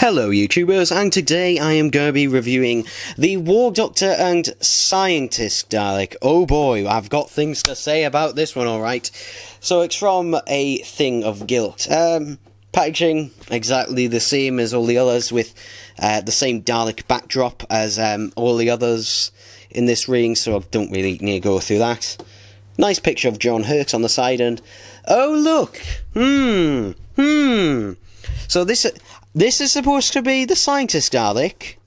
Hello YouTubers, and today I am going to be reviewing the War Doctor and Scientist Dalek. Oh boy, I've got things to say about this one, alright. So it's from A Thing of Guilt. Packaging exactly the same as all the others, with the same Dalek backdrop as all the others in this ring, so I don't really need to go through that. Nice picture of John Hurt on the side, and oh look! So this is supposed to be the Scientist Dalek.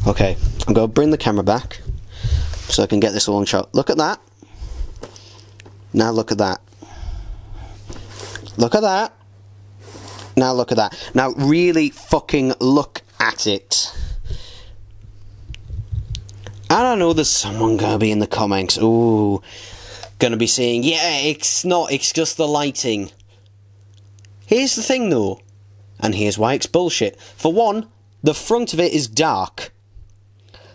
Okay, I'm going to bring the camera back so I can get this long shot. Look at that. Now look at that. Look at that. Now look at that. Now really fucking look at it. And I know there's someone going to be in the comments. Ooh. Gonna be saying, yeah, it's not, it's just the lighting. Here's the thing though, and here's why it's bullshit. For one, the front of it is dark.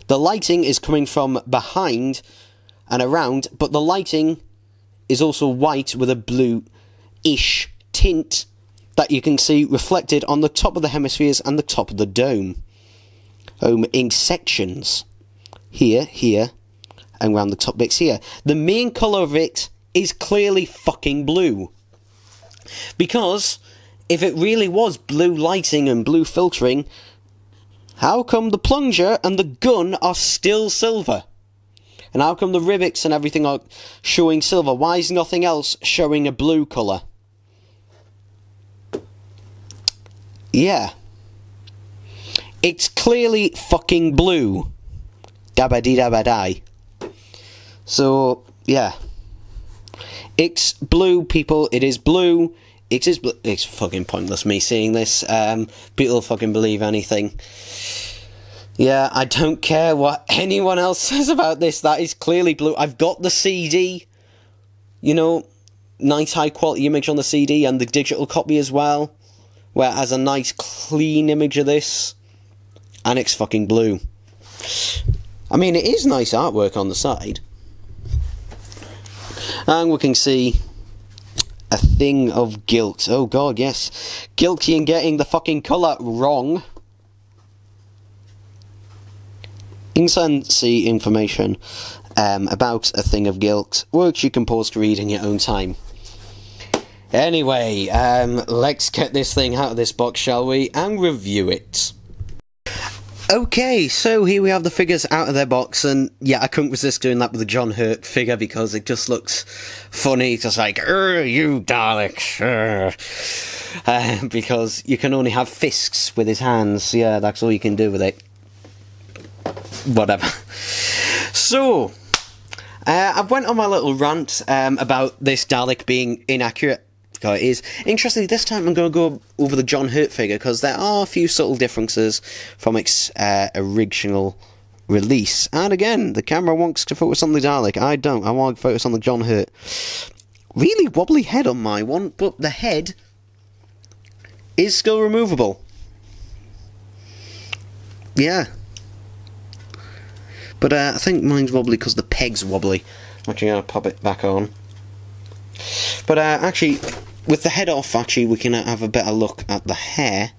The lighting is coming from behind and around, but the lighting is also white with a blue-ish tint that you can see reflected on the top of the hemispheres and the top of the dome. In sections. Here, and around the top bits here. The main colour of it is clearly fucking blue. Because if it really was blue lighting and blue filtering, how come the plunger and the gun are still silver? And how come the rivets and everything are showing silver? Why is nothing else showing a blue colour? Yeah. It's clearly fucking blue. Dabba-dee-dabba-die. So, yeah. It's blue, people. It is blue. It is blue. It's fucking pointless me seeing this. People fucking believe anything. Yeah, I don't care what anyone else says about this. That is clearly blue. I've got the CD. You know, nice high quality image on the CD and the digital copy as well, where it has a nice clean image of this. And it's fucking blue. I mean, it is nice artwork on the side. And we can see A Thing of Guilt. Oh god, yes. Guilty in getting the fucking colour wrong. Incendiary information about A Thing of Guilt, which you can pause to read in your own time. Anyway, let's get this thing out of this box, shall we, and review it. Okay, so here we have the figures out of their box, and yeah, I couldn't resist doing that with the John Hurt figure because it just looks funny, just like, you Dalek, because you can only have fists with his hands. Yeah, that's all you can do with it. Whatever. So, I went on my little rant about this Dalek being inaccurate. It is. Interestingly, this time I'm going to go over the John Hurt figure, because there are a few subtle differences from its original release. And again, the camera wants to focus on the Dalek. I don't. I want to focus on the John Hurt. Really wobbly head on my one, but the head is still removable. Yeah. But I think mine's wobbly because the peg's wobbly. I'm actually going to pop it back on. But actually, with the head off, actually, we can have a better look at the hair.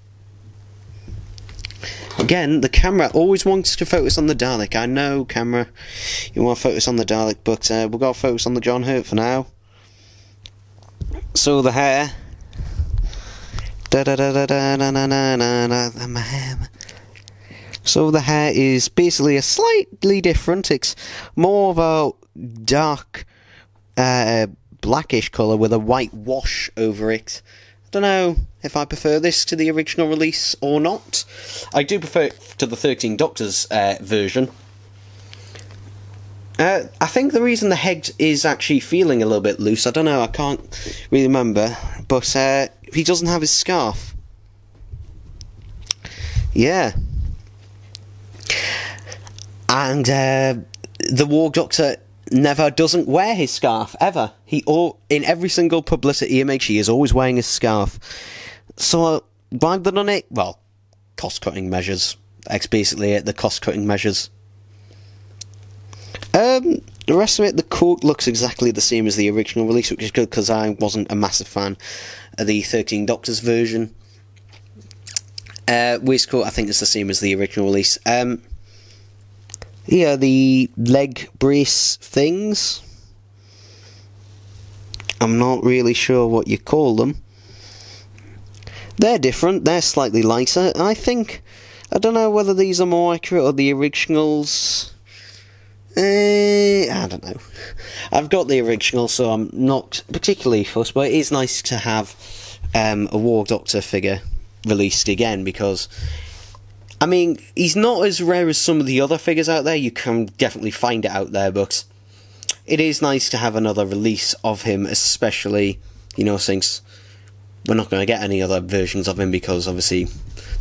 Again, the camera always wants to focus on the Dalek. I know, camera, you want to focus on the Dalek, but we've got to focus on the John Hurt for now. So the hair. So the hair is basically a slightly different. It's more of a dark, blackish colour with a white wash over it. I don't know if I prefer this to the original release or not. I do prefer it to the 13 Doctors version. I think the reason the head is actually feeling a little bit loose, I don't know, I can't really remember, but he doesn't have his scarf. Yeah. And the War Doctor never doesn't wear his scarf, ever. In every single publicity image, he is always wearing his scarf. So, why have they done it? Well, cost-cutting measures. That's basically it, the cost-cutting measures. The rest of it, the coat looks exactly the same as the original release, which is good because I wasn't a massive fan of the 13 Doctors version. Waistcoat, I think, is the same as the original release. Yeah, the leg brace things, I'm not really sure what you call them. They're different, they're slightly lighter. I don't know whether these are more accurate or the originals. I don't know. I've got the original, so I'm not particularly fussed, but it is nice to have a War Doctor figure released again, because, I mean, he's not as rare as some of the other figures out there. You can definitely find it out there, but it is nice to have another release of him, especially, you know, since we're not going to get any other versions of him, because obviously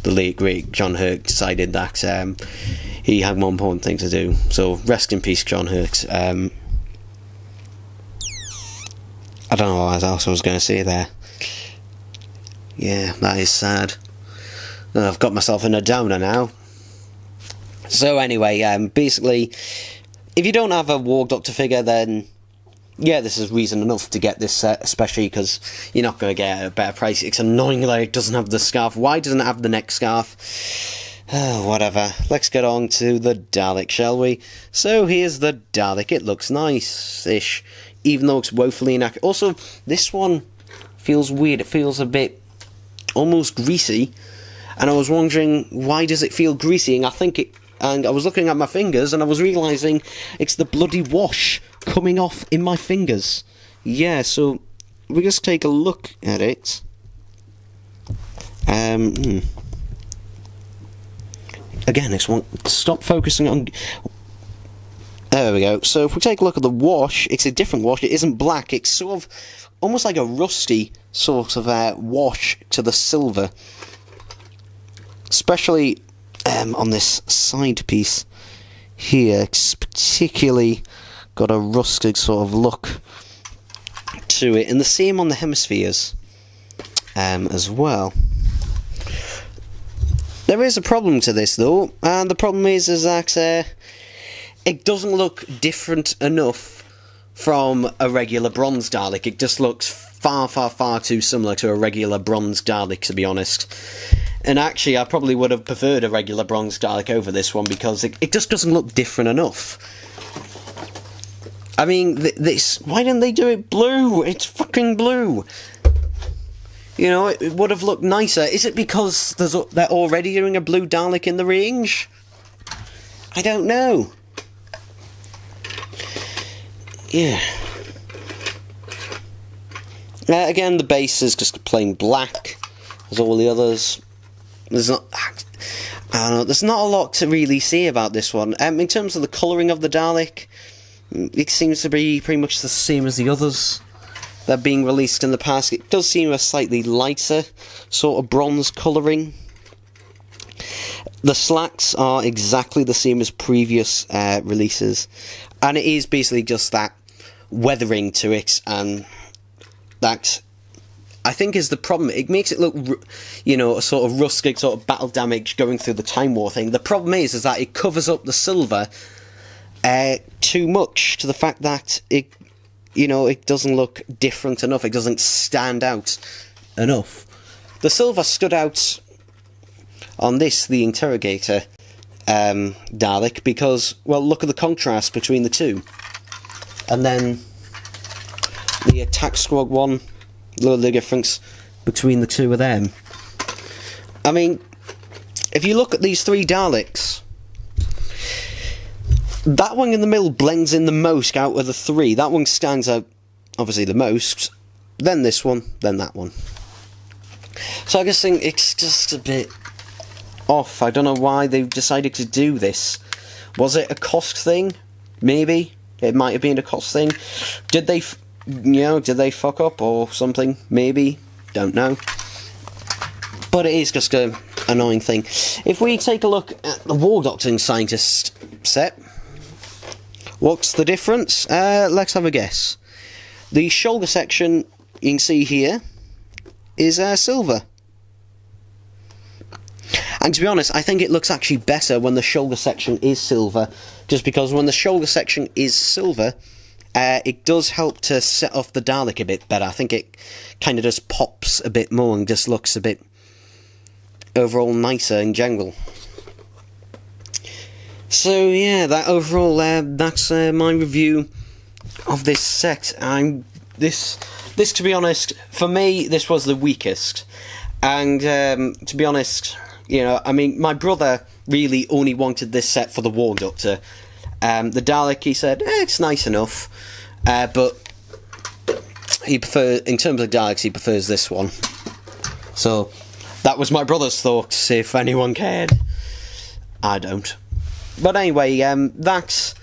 the late great John Hurt decided that he had more important thing to do. So rest in peace, John Hurt. I don't know what else I was going to say there. Yeah, that is sad. I've got myself in a downer now. So anyway, basically, if you don't have a War Doctor figure, then yeah, this is reason enough to get this set, especially because you're not going to get a better price. It's annoying that it doesn't have the scarf. Why doesn't it have the neck scarf? Whatever. Let's get on to the Dalek, shall we? So here's the Dalek. It looks nice-ish, even though it's woefully inaccurate. Also, this one feels weird. It feels a bit almost greasy, and I was wondering, why does it feel greasy? And I was looking at my fingers, and I was realising it's the bloody wash coming off in my fingers. Yeah, so we just take a look at it. Again, this one. Stop focusing on. There we go. So if we take a look at the wash, it's a different wash. It isn't black. It's sort of almost like a rusty sort of wash to the silver, especially on this side piece here. It's particularly got a rusted sort of look to it, and the same on the hemispheres as well. There is a problem to this though, and the problem is that it doesn't look different enough from a regular bronze Dalek. It just looks far too similar to a regular bronze Dalek, to be honest. And actually, I probably would have preferred a regular bronze Dalek over this one, because it just doesn't look different enough. I mean, why didn't they do it blue? It's fucking blue. You know, it would have looked nicer. Is it because they're already doing a blue Dalek in the range? I don't know. Yeah. Again, the base is just plain black, as all the others. There's not, I don't know, there's not a lot to really say about this one. In terms of the colouring of the Dalek, it seems to be pretty much the same as the others that are being released in the past. It does seem a slightly lighter sort of bronze colouring. The slacks are exactly the same as previous releases, and it is basically just that weathering to it, and that, I think, is the problem. It makes it look, you know, a sort of rustic, sort of battle damage going through the Time War thing. The problem is that it covers up the silver too much, to the fact that it, you know, it doesn't look different enough. It doesn't stand out enough. The silver stood out on this, the Interrogator Dalek, because, well, look at the contrast between the two. And then the Attack Squad one, look at the difference between the two of them. I mean, if you look at these three Daleks, that one in the middle blends in the most out of the three. That one stands out, obviously, the most. Then this one, then that one. So I just think it's just a bit off. I don't know why they've decided to do this. Was it a cost thing? Maybe. It might have been a cost thing. Did they, did they fuck up or something? Maybe. Don't know. But it is just an annoying thing. If we take a look at the War Doctor and Scientist set, what's the difference? Let's have a guess. The shoulder section, you can see here, is silver. And to be honest, I think it looks actually better when the shoulder section is silver, just because when the shoulder section is silver, it does help to set off the Dalek a bit better. I think it kind of just pops a bit more and just looks a bit overall nicer in general. So yeah, that overall, that's my review of this set. This to be honest, for me, this was the weakest. And to be honest, you know, I mean, my brother really only wanted this set for the War Doctor. The Dalek, he said, it's nice enough, but he prefers, in terms of Daleks, he prefers this one. So that was my brother's thoughts, if anyone cared. I don't. But anyway, that's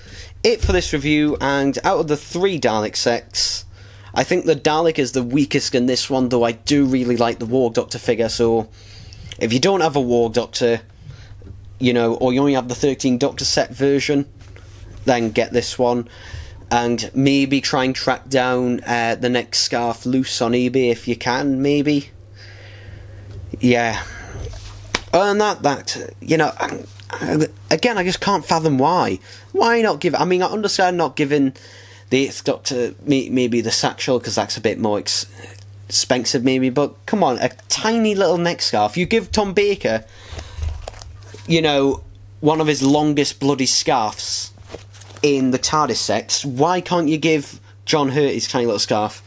it for this review, and out of the 3 Dalek sets, I think the Dalek is the weakest in this one, though I do really like the War Doctor figure, so if you don't have a War Doctor, you know, or you only have the 13 Doctor set version, then get this one, and maybe try and track down the next scarf loose on eBay if you can, maybe. Yeah. Other than that, you know, again, I just can't fathom why. Why not give... I mean, I understand not giving the 8th Doctor maybe the satchel, because that's a bit more expensive maybe, but come on, a tiny little neck scarf. You give Tom Baker, you know, one of his longest bloody scarves in the TARDIS sets, why can't you give John Hurt his tiny little scarf?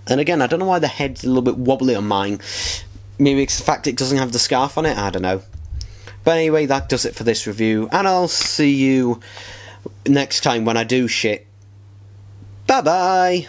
And again, I don't know why the head's a little bit wobbly on mine. Maybe it's the fact it doesn't have the scarf on it, I don't know. But anyway, that does it for this review, and I'll see you next time when I do shit. Bye bye!